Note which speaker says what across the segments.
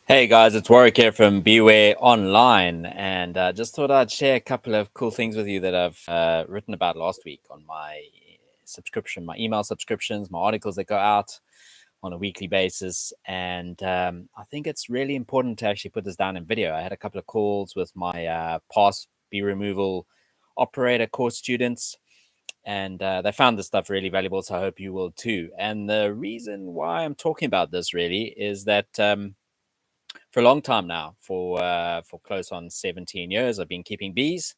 Speaker 1: Hey guys, it's Warwick here from Beware Online, and just thought I'd share a couple of cool things with you that I've written about last week on my subscription, my email subscriptions, my articles that go out on a weekly basis. And I think it's really important to actually put this down in video. I had a couple of calls with my past bee removal operator course students, and they found this stuff really valuable. So I hope you will too. And the reason why I'm talking about this really is that. For a long time now, for close on 17 years, I've been keeping bees,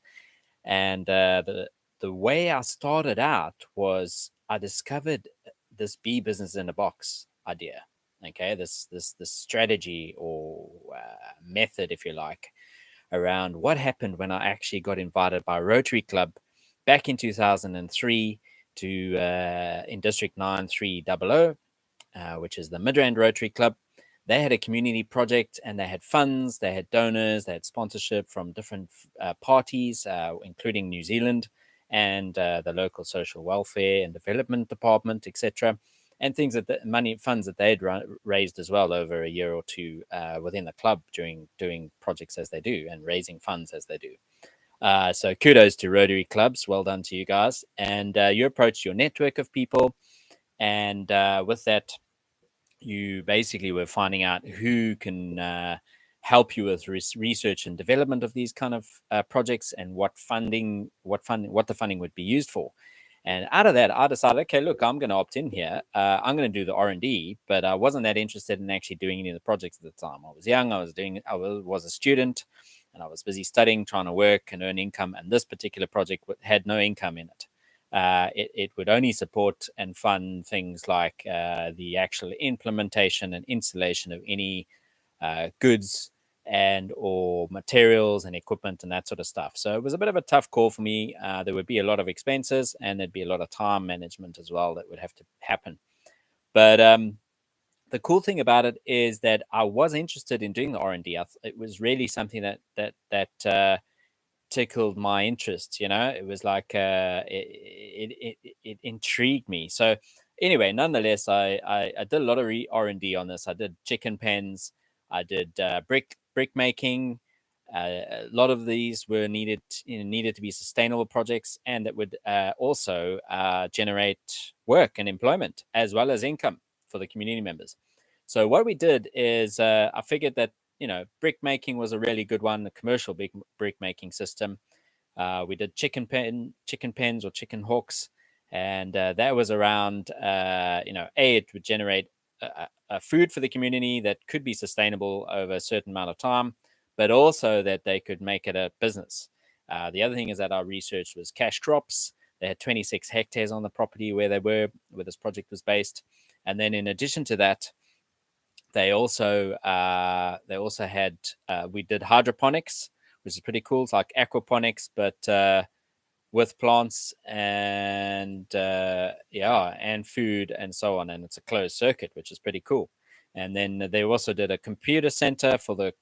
Speaker 1: and the way I started out was I discovered this bee business in a box idea. Okay, this strategy or method, if you like, around what happened when I actually got invited by Rotary Club back in 2003 to in District 9300, which is the Midrand Rotary Club. They had a community project and they had funds, they had donors, they had sponsorship from different parties, including New Zealand and the local social welfare and development department, etc. And things that the money funds that they had raised as well over a year or two within the club during doing projects as they do and raising funds as they do. So kudos to Rotary Clubs. Well done to you guys. And you approached your network of people. And with that, you basically were finding out who can help you with research and development of these kind of projects and what the funding would be used for. And out of that, I decided, okay, look, I'm going to opt in here. I'm going to do the R&D, but I wasn't that interested in actually doing any of the projects at the time. I was young. I was a student, and I was busy studying, trying to work and earn income. And this particular project had no income in it. It would only support and fund things like the actual implementation and installation of any goods and or materials and equipment and that sort of stuff. So it was a bit of a tough call for me. There would be a lot of expenses and there'd be a lot of time management as well that would have to happen. But the cool thing about it is that I was interested in doing the R&D. It was really something that tickled my interest. It was like it intrigued me. So anyway, nonetheless, I did a lot of R&D on this. I did chicken pens, I did brick making. A lot of these were needed to be sustainable projects, and that would also generate work and employment as well as income for the community members. So what we did is I figured that brick making was a really good one, the commercial brick making system. We did chicken pens or chicken hawks, and that was around, it would generate a food for the community that could be sustainable over a certain amount of time, but also that they could make it a business. The other thing is that our research was cash crops. They had 26 hectares on the property where this project was based, and then in addition to that, they also had we did hydroponics, which is pretty cool. It's like aquaponics, but with plants and and food and so on, and it's a closed circuit, which is pretty cool. And then they also did a computer center for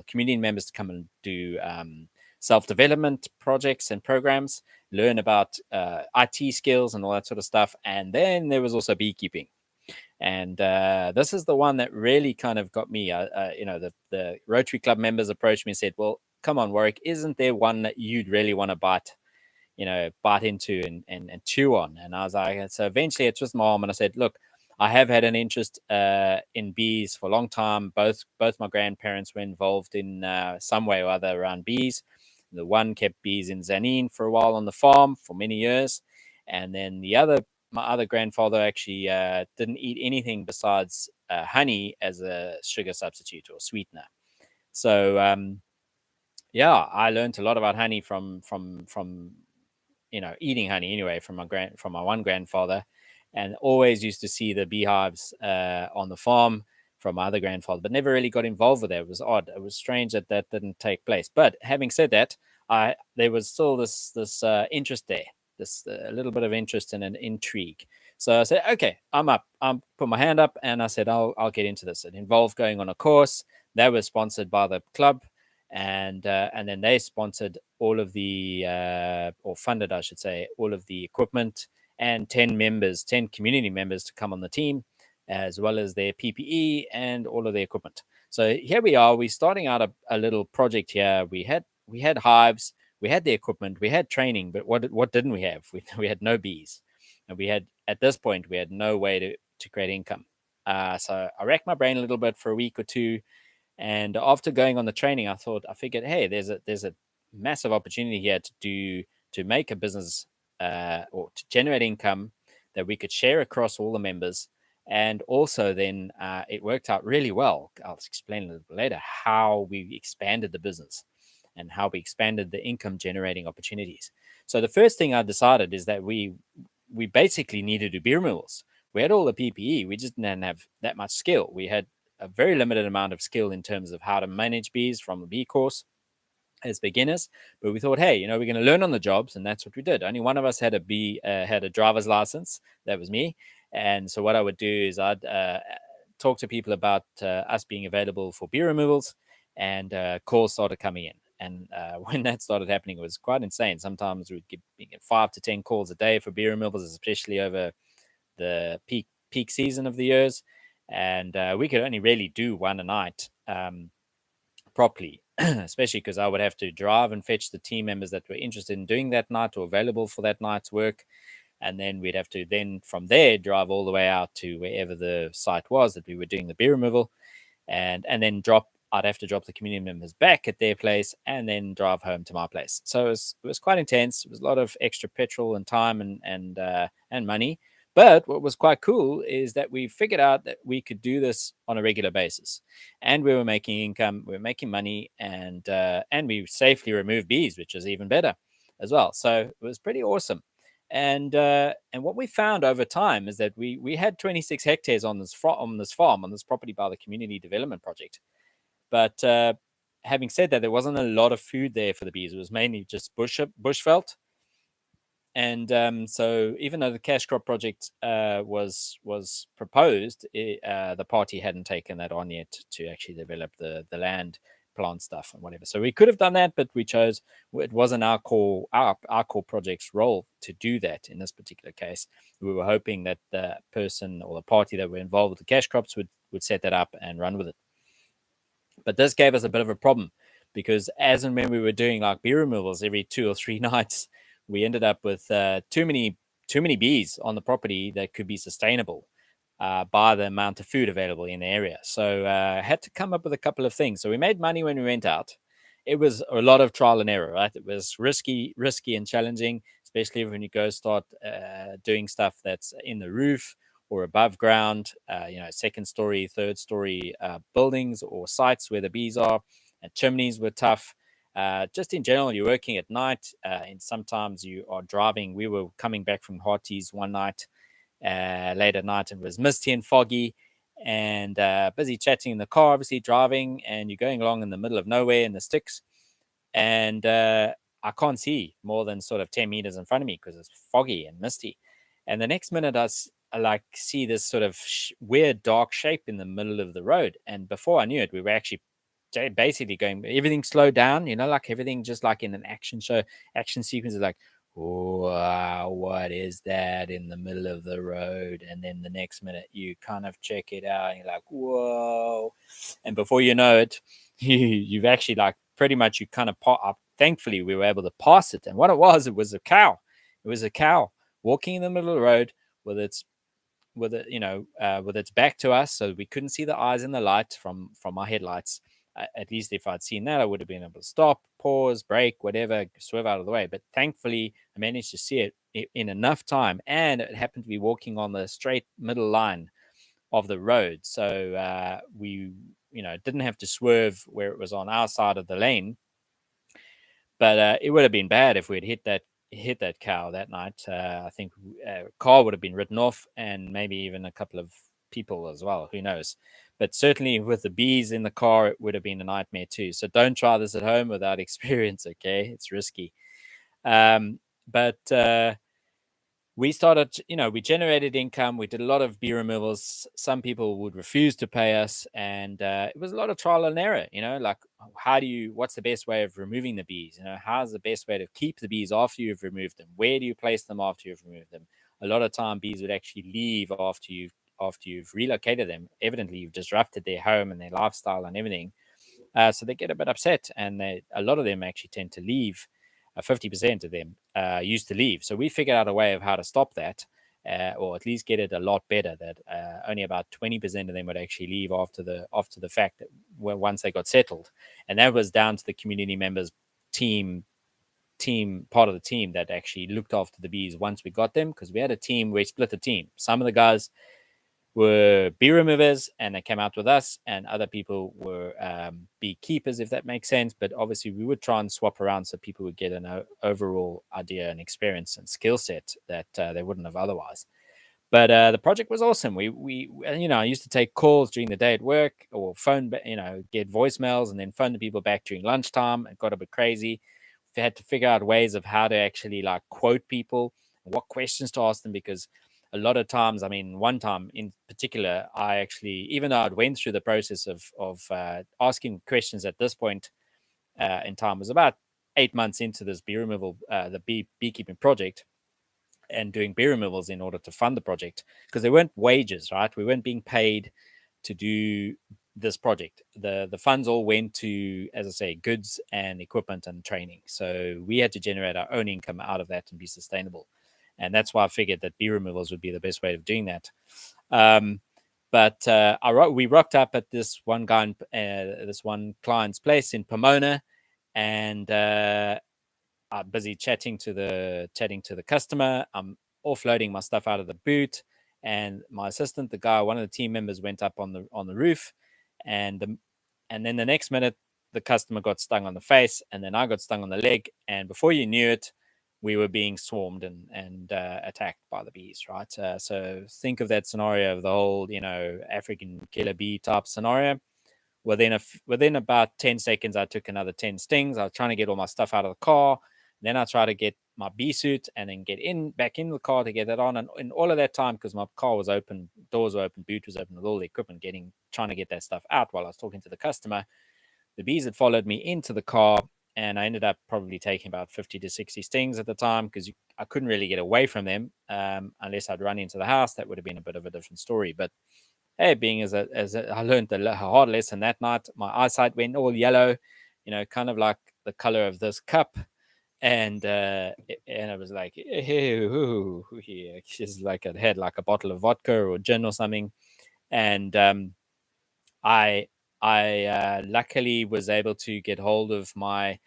Speaker 1: community members to come and do self development projects and programs, learn about IT skills and all that sort of stuff. And then there was also beekeeping. And this is the one that really kind of got me. The Rotary Club members approached me and said, "Well, come on, Warwick, isn't there one that you'd really want to bite into and chew on?" And I was like, so eventually it's just my arm, and I said, "Look, I have had an interest in bees for a long time. Both my grandparents were involved in some way or other around bees. The one kept bees in Tzaneen for a while on the farm for many years, and then my other grandfather actually didn't eat anything besides honey as a sugar substitute or sweetener. So I learned a lot about honey from eating honey anyway from my one grandfather, and always used to see the beehives on the farm from my other grandfather, but never really got involved with it. It was odd. It was strange that didn't take place. But having said that, there was still this interest there, this a little bit of interest and an intrigue. So I said, okay, I'm up. I put my hand up and I said, I'll get into this. It involved going on a course that was sponsored by the club, and then they sponsored all of the or funded, I should say, all of the equipment and 10 community members to come on the team. as well as their PPE and all of their equipment. So here we are. We're starting out a little project here. We had hives, we had the equipment, we had training, but what didn't we have? We had no bees, and we had at this point we had no way to create income. So I racked my brain a little bit for a week or two, and after going on the training, I figured, hey, there's a massive opportunity here to make a business or to generate income that we could share across all the members. And also, then it worked out really well. I'll explain a little bit later how we expanded the business and how we expanded the income generating opportunities. So the first thing I decided is that we basically needed to do bee removals. We had all the PPE, we just didn't have that much skill. We had a very limited amount of skill in terms of how to manage bees from the bee course as beginners, but we thought, hey, we're going to learn on the jobs, and that's what we did. Only one of us had a driver's license. That was me. And so what I would do is I'd talk to people about us being available for bee removals, and calls started coming in. And when that started happening, it was quite insane. Sometimes we'd get 5 to 10 calls a day for bee removals, especially over the peak season of the years. And we could only really do one a night properly, especially because I would have to drive and fetch the team members that were interested in doing that night or available for that night's work. And then we'd have to then from there drive all the way out to wherever the site was that we were doing the bee removal, and then I'd have to drop the community members back at their place and then drive home to my place. So it was quite intense. It was a lot of extra petrol and time and money. But what was quite cool is that we figured out that we could do this on a regular basis, and we were making income, we were making money, and we safely removed bees, which is even better as well. So it was pretty awesome. And what we found over time is that we had 26 hectares on this farm, on this property by the community development project. But having said that, there wasn't a lot of food there for the bees. It was mainly just bushveld. And so even though the cash crop project was proposed, the party hadn't taken that on yet to actually develop the land, plant stuff and whatever. So we could have done that, but we chose it wasn't our core project's role to do that in this particular case. We were hoping that the person or the party that were involved with the cash crops would set that up and run with it. But this gave us a bit of a problem, because as and when we were doing like bee removals every 2 or 3 nights, we ended up with too many bees on the property that could be sustainable by the amount of food available in the area. So I had to come up with a couple of things. So we made money when we went out. It was a lot of trial and error, right? It was risky and challenging, especially when you go start doing stuff that's in the roof or above ground, second story, third story buildings or sites where the bees are. And chimneys were tough. Just in general, you're working at night, and sometimes you are driving. We were coming back from Harties one night late at night, and it was misty and foggy, and busy chatting in the car, obviously driving, and you're going along in the middle of nowhere in the sticks, and I can't see more than sort of 10 meters in front of me because it's foggy and misty. And the next minute, I see this sort of weird dark shape in the middle of the road, and before I knew it, we were actually basically going, everything slowed down, like everything just like in an action sequence is like, wow, what is that in the middle of the road? And then the next minute you kind of check it out and you're like, whoa. And before you know it, you've actually like pretty much you kind of thankfully we were able to pass it. And what it was a cow. It was a cow walking in the middle of the road with its back to us, so we couldn't see the eyes in the light from my headlights. At least if I'd seen that, I would have been able to stop, pause, brake, whatever, swerve out of the way. But thankfully, I managed to see it in enough time, and it happened to be walking on the straight middle line of the road. So we, didn't have to swerve where it was on our side of the lane. But it would have been bad if we'd hit that cow that night. I think a car would have been written off, and maybe even a couple of people as well. Who knows? But certainly with the bees in the car, it would have been a nightmare too. So don't try this at home without experience, okay? It's risky. But we started, we generated income. We did a lot of bee removals. Some people would refuse to pay us. And it was a lot of trial and error, like what's the best way of removing the bees? How's the best way to keep the bees after you've removed them? Where do you place them after you've removed them? A lot of time bees would actually leave after you've after you've relocated them. Evidently, you've disrupted their home and their lifestyle and everything. So they get a bit upset, and a lot of them actually tend to leave. 50% of them used to leave. So we figured out a way of how to stop that, or at least get it a lot better. That only about 20% of them would actually leave after the fact that once they got settled, and that was down to the community members team part of the team that actually looked after the bees once we got them, because we had a team. We split the team. Some of the guys were bee removers and they came out with us, and other people were beekeepers, if that makes sense. But obviously we would try and swap around so people would get an overall idea and experience and skill set that they wouldn't have otherwise. But the project was awesome. We I used to take calls during the day at work, or phone, get voicemails and then phone the people back during lunchtime. It got a bit crazy. We had to figure out ways of how to actually like quote people, what questions to ask them, because a lot of times, I mean, one time in particular, I actually, even though I'd went through the process of asking questions at this point in time, was about 8 months into this bee removal, the beekeeping project, and doing bee removals in order to fund the project, because there weren't wages, right? We weren't being paid to do this project. The funds all went to, as I say, goods and equipment and training. So we had to generate our own income out of that and be sustainable. And that's why I figured that bee removals would be the best way of doing that. But we rocked up at this one client's place in Pomona, and I'm busy chatting to the customer. I'm offloading my stuff out of the boot, and my assistant, the guy, one of the team members, went up on the roof, and then the next minute, the customer got stung on the face, and then I got stung on the leg, and before you knew it, we were being swarmed and attacked by the bees, right? So think of that scenario of the whole, African killer bee type scenario. Within about 10 seconds, I took another 10 stings. I was trying to get all my stuff out of the car. Then I tried to get my bee suit and then get back in the car to get that on. And in all of that time, because my car was open, doors were open, boot was open, with all the equipment, trying to get that stuff out while I was talking to the customer, the bees had followed me into the car, and I ended up probably taking about 50 to 60 stings at the time, because I couldn't really get away from them unless I'd run into the house. That would have been a bit of a different story. But hey, being I learned a hard lesson that night. My eyesight went all yellow, kind of like the color of this cup, and it was like, just like it had like a bottle of vodka or gin or something, and I luckily was able to get hold of my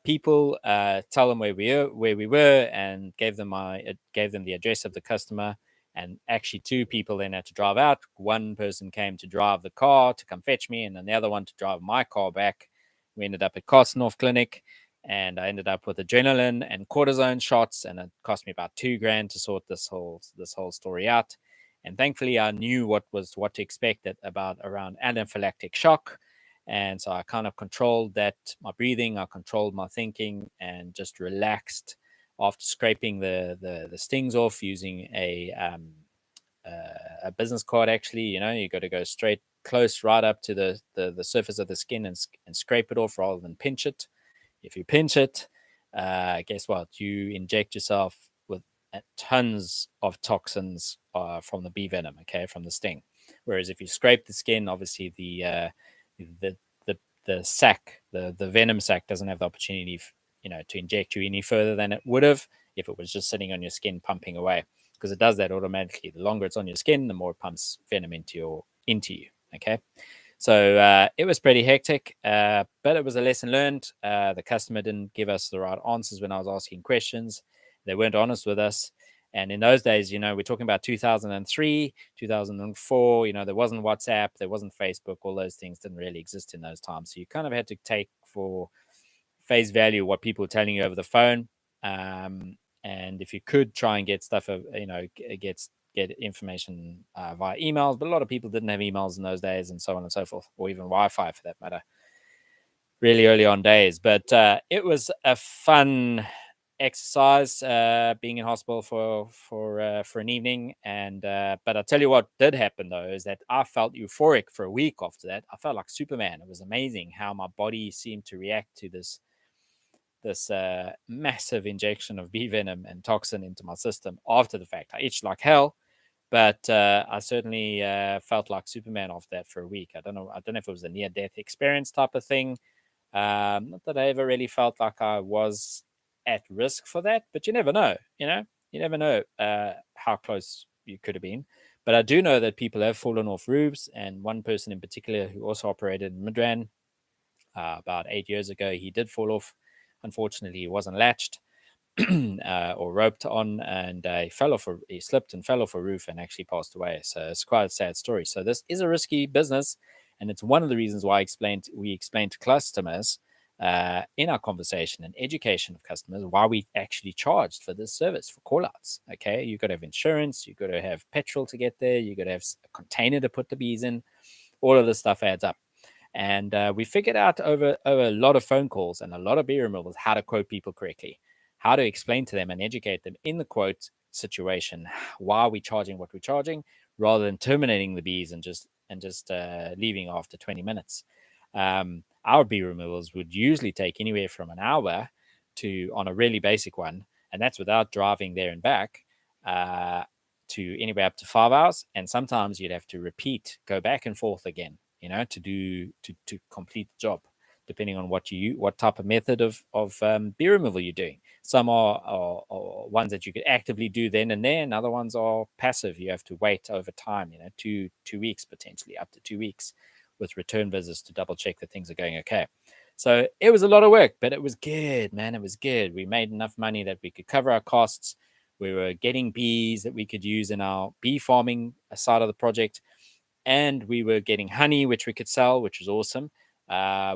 Speaker 1: people, tell them where we were, and gave them the address of the customer. And actually, two people then had to drive out. One person came to drive the car to come fetch me, and then the other one to drive my car back. We ended up at Carstenoff Clinic, and I ended up with adrenaline and cortisone shots, and it cost me about $2,000 to sort this whole story out. And thankfully, I knew what to expect around anaphylactic shock. And so I kind of controlled my breathing, I controlled my thinking, and just relaxed after scraping the stings off using a business card. Actually, you got to go straight close right up to the surface of the skin and scrape it off rather than pinch it. If you pinch it, guess what? You inject yourself with tons of toxins from the bee venom, okay, from the sting. Whereas if you scrape the skin, obviously the sac, the venom sac, doesn't have the opportunity, to inject you any further than it would have if it was just sitting on your skin pumping away, because it does that automatically. The longer it's on your skin, the more it pumps venom into you. Okay. So it was pretty hectic, but it was a lesson learned. The customer didn't give us the right answers when I was asking questions. They weren't honest with us. And in those days, we're talking about 2003, 2004, there wasn't WhatsApp, there wasn't Facebook, all those things didn't really exist in those times. So you kind of had to take for face value what people were telling you over the phone. And if you could try and get stuff, get information via emails, but a lot of people didn't have emails in those days, and so on and so forth, or even Wi-Fi for that matter, really early on days. But it was a fun exercise being in hospital for an evening. And but I'll tell you what did happen though, is that I felt euphoric for a week after that. I felt like Superman. It was amazing how my body seemed to react to this massive injection of bee venom and toxin into my system after the fact. I itched like hell, But I certainly felt like Superman after that for a week. I don't know if it was a near-death experience type of thing. Not that I ever really felt like I was at risk for that, but you never know. You never know how close you could have been. But I do know that people have fallen off roofs, and one person in particular who also operated in Midrand about 8 years ago, he did fall off. Unfortunately, he wasn't latched or roped on, and he slipped and fell off a roof and actually passed away. So it's quite a sad story. So this is a risky business, and it's one of the reasons why we explained to customers in our conversation and education of customers why we actually charged for this service for callouts. Okay, you got to have insurance, you got to have petrol to get there, you got to have a container to put the bees in. All of this stuff adds up. And we figured out over a lot of phone calls and a lot of bee removals how to quote people correctly, how to explain to them and educate them in the quote situation why are we charging what we're charging, rather than terminating the bees and just leaving after 20 minutes. Our bee removals would usually take anywhere from an hour to on a really basic one, and that's without driving there and back. To anywhere up to 5 hours, and sometimes you'd have to go back and forth again, to complete the job, depending on what type of method of bee removal you're doing. Some are ones that you could actively do then and there, and other ones are passive. You have to wait over time, 2 weeks, potentially up to 2 weeks, with return visits to double check that things are going okay. So it was a lot of work, but it was good, man. It was good. We made enough money that we could cover our costs. We were getting bees that we could use in our bee farming side of the project, and we were getting honey, which we could sell, which was awesome.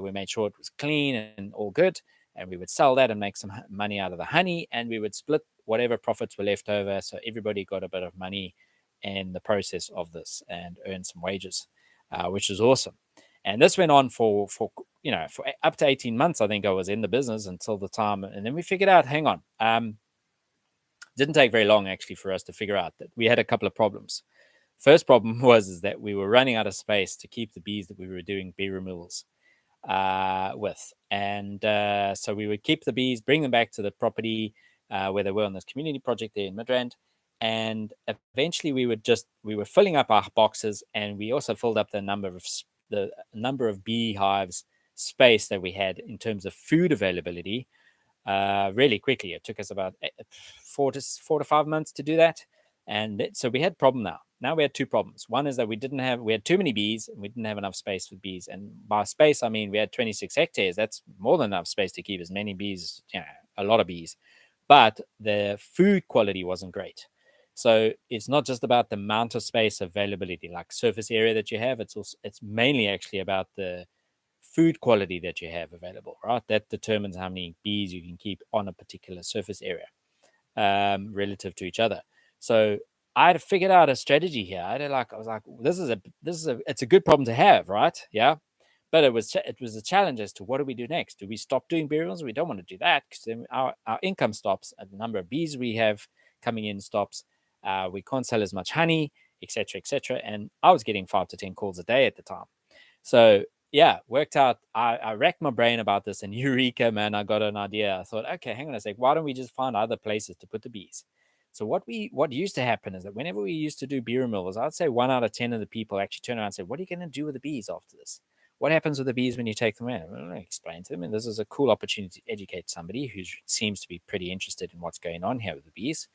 Speaker 1: We made sure it was clean and all good, and we would sell that and make some money out of the honey, and we would split whatever profits were left over, so everybody got a bit of money in the process of this and earned some wages, which was awesome. And this went on for for up to 18 months. I think I was in the business until the time, and then we figured out, hang on, didn't take very long actually for us to figure out that we had a couple of problems. First problem was that we were running out of space to keep the bees that we were doing bee removals with, and so we would keep the bees, bring them back to the property where they were on this community project there in Midrand, and eventually we were filling up our boxes, and we also filled up the number of beehives space that we had in terms of food availability really quickly. It took us about 4 to 5 months to do that. And so we had a problem now. Now we had two problems. One is that we had too many bees, and we didn't have enough space for bees. And by space, I mean we had 26 hectares. That's more than enough space to keep as many bees, a lot of bees. But the food quality wasn't great. So it's not just about the amount of space availability, like surface area that you have. It's mainly actually about the food quality that you have available, right? That determines how many bees you can keep on a particular surface area relative to each other. So I had figured out a strategy here. I was like, it's a good problem to have, right? Yeah. But it was a challenge as to what do we do next? Do we stop doing burials? We don't want to do that, because then our income stops, and the number of bees we have coming in stops. We can't sell as much honey, etc., etc. And I was getting 5 to 10 calls a day at the time. So yeah, worked out. I racked my brain about this, and eureka, man, I got an idea. I thought, okay, hang on a sec. Why don't we just find other places to put the bees? So what used to happen is that whenever we used to do bee removals, I'd say 1 out of 10 of the people actually turn around and say, what are you going to do with the bees after this? What happens with the bees when you take them in? I explain to them, and this is a cool opportunity to educate somebody who seems to be pretty interested in what's going on here with the bees.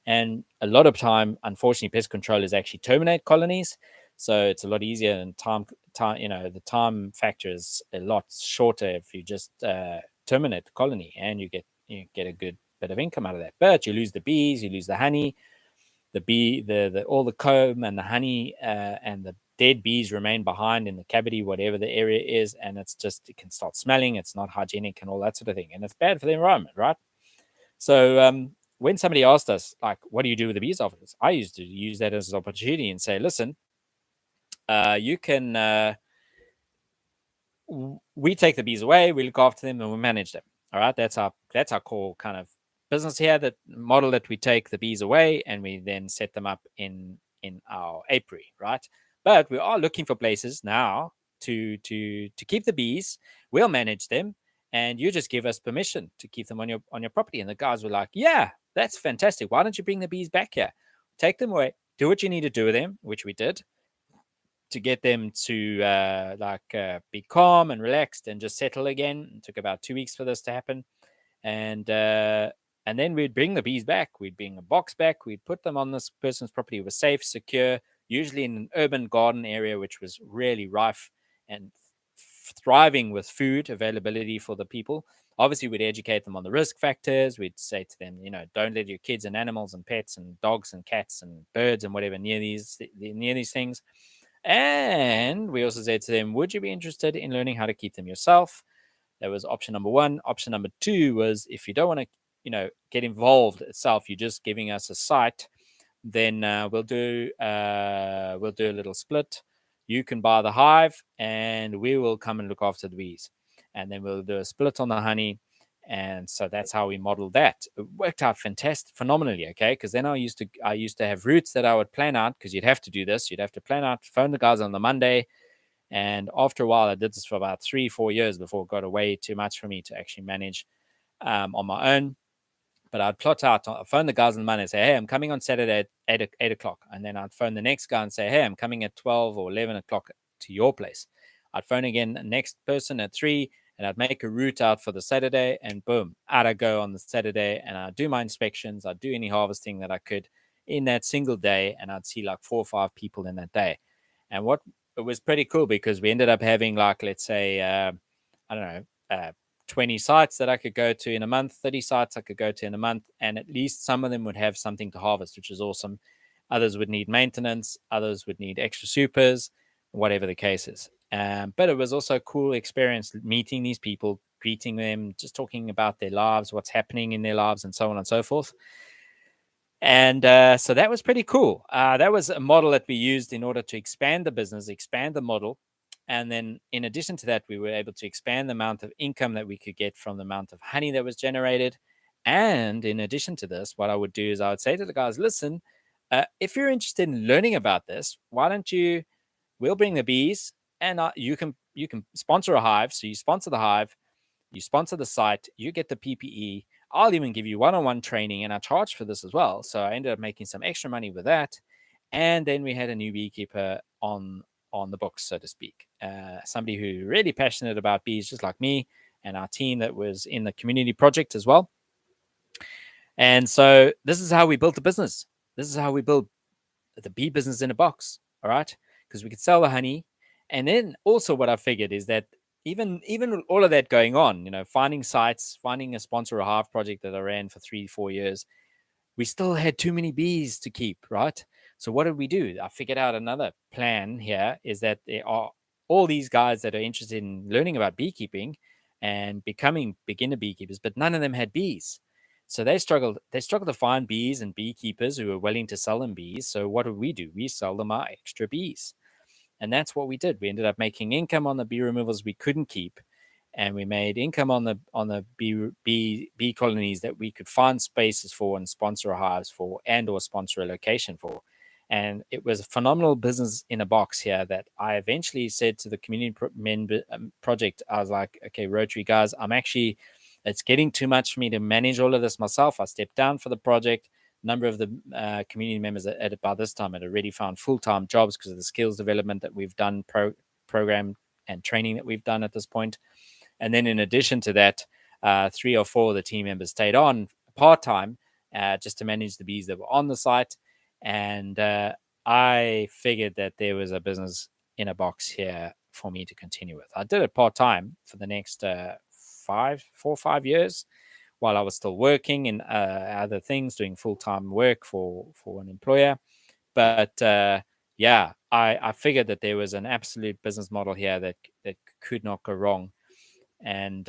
Speaker 1: And a lot of time, unfortunately, pest controllers actually terminate colonies. So it's a lot easier, and the time factor is a lot shorter if you just terminate the colony, and you get a good bit of income out of that. But you lose the bees, you lose the honey, all the comb and the honey, and the dead bees remain behind in the cavity, whatever the area is, and it can start smelling. It's not hygienic and all that sort of thing, and it's bad for the environment, right? So when somebody asked us, like, what do you do with the bees after this? I used to use that as an opportunity and say, listen, you can we take the bees away, we look after them, and we manage them. All right, that's our core kind of business here. That model that we take the bees away and we then set them up in our apiary, right? But we are looking for places now to keep the bees. We'll manage them, and you just give us permission to keep them on your property. And the guys were like, yeah, that's fantastic. Why don't you bring the bees back here? Take them away. do what you need to do with them, which we did, to get them to be calm and relaxed and just settle again. It took about 2 weeks for this to happen. And then we'd bring the bees back. We'd bring a box back. We'd put them on this person's property. It was safe, secure, usually in an urban garden area, which was really rife and thriving with food availability for the people. Obviously, we'd educate them on the risk factors. We'd say to them, don't let your kids and animals and pets and dogs and cats and birds and whatever near these things. And we also said to them, would you be interested in learning how to keep them yourself? That was option number one. Option number two was, if you don't want to, get involved itself, you're just giving us a site, then we'll do a little split. You can buy the hive, and we will come and look after the bees, and then we'll do a split on the honey. And so that's how we modeled that. It worked out phenomenally, okay? Because then I used to have routes that I would plan out, because you'd have to do this. You'd have to plan out, phone the guys on the Monday. And after a while, I did this for about 3-4 years before it got way too much for me to actually manage on my own. But I'd plot out, I'd phone the guys on the Monday and say, hey, I'm coming on Saturday at 8 o'clock. And then I'd phone the next guy and say, hey, I'm coming at 12 or 11 o'clock to your place. I'd phone again the next person at 3, and I'd make a route out for the Saturday, and boom, out I go on the Saturday, and I'd do my inspections. I'd do any harvesting that I could in that single day, and I'd see like 4 or 5 people in that day. And it was pretty cool, because we ended up having, like, let's say, I don't know, 20 sites that I could go to in a month, 30 sites I could go to in a month, and at least some of them would have something to harvest, which is awesome. Others would need maintenance, others would need extra supers, whatever the case is. But it was also a cool experience meeting these people, greeting them, just talking about their lives, what's happening in their lives, and so on and so forth. And so that was pretty cool. That was a model that we used in order to expand the business, expand the model. And then in addition to that, we were able to expand the amount of income that we could get from the amount of honey that was generated. And in addition to this, what I would do is I would say to the guys, listen, if you're interested in learning about this, why don't we'll bring the bees, and you can sponsor a hive. So you sponsor the hive, you sponsor the site, you get the PPE. I'll even give you one-on-one training, and I charge for this as well. So I ended up making some extra money with that. And then we had a new beekeeper on the books, so to speak. Somebody who really passionate about bees, just like me, and our team that was in the community project as well. And so this is how we built the business. This is how we built the bee business in a box. All right, because we could sell the honey. And then also what I figured is that even with all of that going on, finding sites, finding a sponsor, a hive project that I ran for 3-4 years, we still had too many bees to keep, right? So what did we do? I figured out another plan here, is that there are all these guys that are interested in learning about beekeeping and becoming beginner beekeepers, but none of them had bees. So they struggled to find bees and beekeepers who were willing to sell them bees. So what did we do? We sell them our extra bees. And that's what we did. We ended up making income on the bee removals we couldn't keep, and we made income on the bee colonies that we could find spaces for and sponsor hives for, and or sponsor a location for. And it was a phenomenal business in a box here that I eventually said to the community project, I was like, okay, Rotary guys, it's getting too much for me to manage all of this myself. I stepped down for the project. A number of the community members by this time had already found full-time jobs because of the skills development that we've done, program and training that we've done at this point. And then in addition to that, 3 or 4 of the team members stayed on part-time just to manage the bees that were on the site. And I figured that there was a business in a box here for me to continue with. I did it part-time for the next 4 or 5 years while I was still working in other things, doing full-time work for an employer. But I figured that there was an absolute business model here that could not go wrong. And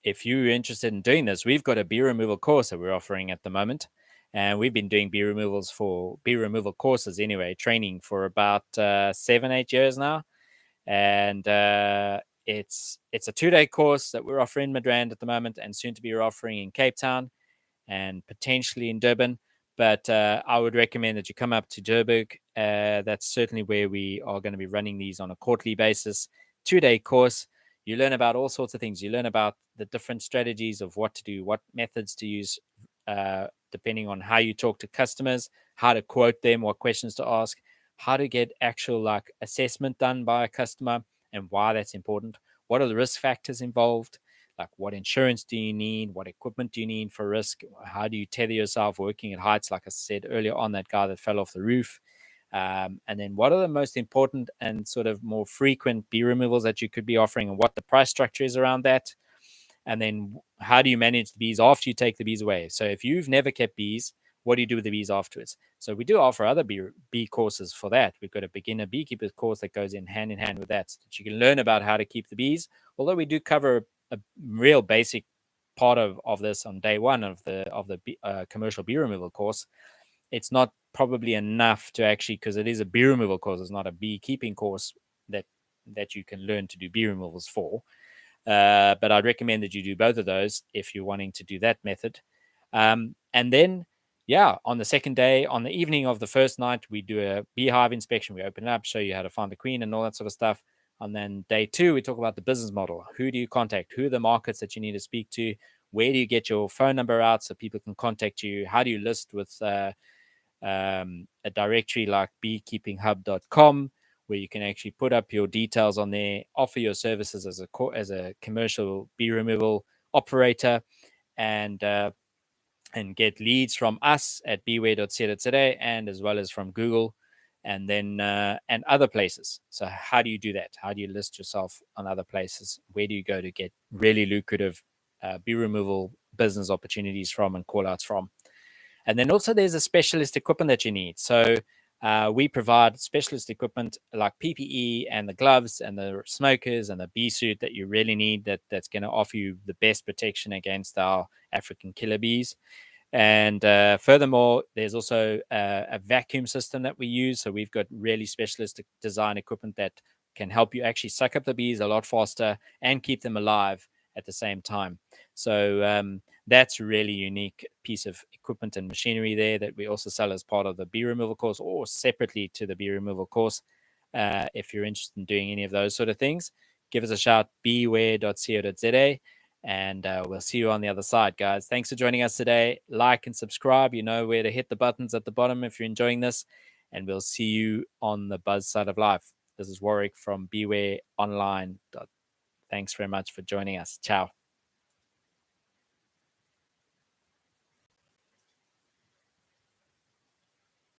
Speaker 1: if you're interested in doing this, we've got a bee removal course that we're offering at the moment. And we've been doing bee removal courses anyway, training for about 7-8 years now. And it's a 2-day course that we're offering in Midrand at the moment, and soon to be offering in Cape Town and potentially in Durban. But I would recommend that you come up to Joburg. That's certainly where we are going to be running these on a quarterly basis. 2-day course. You learn about all sorts of things. You learn about the different strategies of what to do, what methods to use, depending on how you talk to customers, how to quote them, what questions to ask, how to get actual like assessment done by a customer and why that's important. What are the risk factors involved? Like what insurance do you need? What equipment do you need for risk? How do you tether yourself working at heights? Like I said earlier on, that guy that fell off the roof. And then what are the most important and sort of more frequent bee removals that you could be offering and what the price structure is around that. And then how do you manage the bees after you take the bees away? So if you've never kept bees, what do you do with the bees afterwards? So we do offer other bee courses for that. We've got a beginner beekeeper course that goes in hand with that, so that you can learn about how to keep the bees. Although we do cover a real basic part of this on day one of the commercial bee removal course, it's not probably enough to actually, because it is a bee removal course, it's not a beekeeping course that you can learn to do bee removals for. But I'd recommend that you do both of those if you're wanting to do that method. And then, yeah, on the second day, on the evening of the first night, we do a beehive inspection. We open it up, show you how to find the queen and all that sort of stuff. And then day two, we talk about the business model. Who do you contact? Who are the markets that you need to speak to? Where do you get your phone number out so people can contact you? How do you list with a directory like beekeepinghub.com, where you can actually put up your details on there, offer your services as a commercial bee removal operator, and get leads from us at beware.co.za and as well as from Google, and then and other places. So how do you do that? How do you list yourself on other places? Where do you go to get really lucrative bee removal business opportunities from and call outs from? And then also there's a specialist equipment that you need. So we provide specialist equipment like PPE and the gloves and the smokers and the bee suit that you really need, that's going to offer you the best protection against our African killer bees. And furthermore, there's also a vacuum system that we use. So we've got really specialist design equipment that can help you actually suck up the bees a lot faster and keep them alive at the same time. So that's a really unique piece of equipment and machinery there that we also sell as part of the bee removal course or separately to the bee removal course. If you're interested in doing any of those sort of things, give us a shout, beware.co.za. And we'll see you on the other side, guys. Thanks for joining us today. Like and subscribe. You know where to hit the buttons at the bottom if you're enjoying this. And we'll see you on the buzz side of life. This is Warwick from Beware Online. Thanks very much for joining us. Ciao.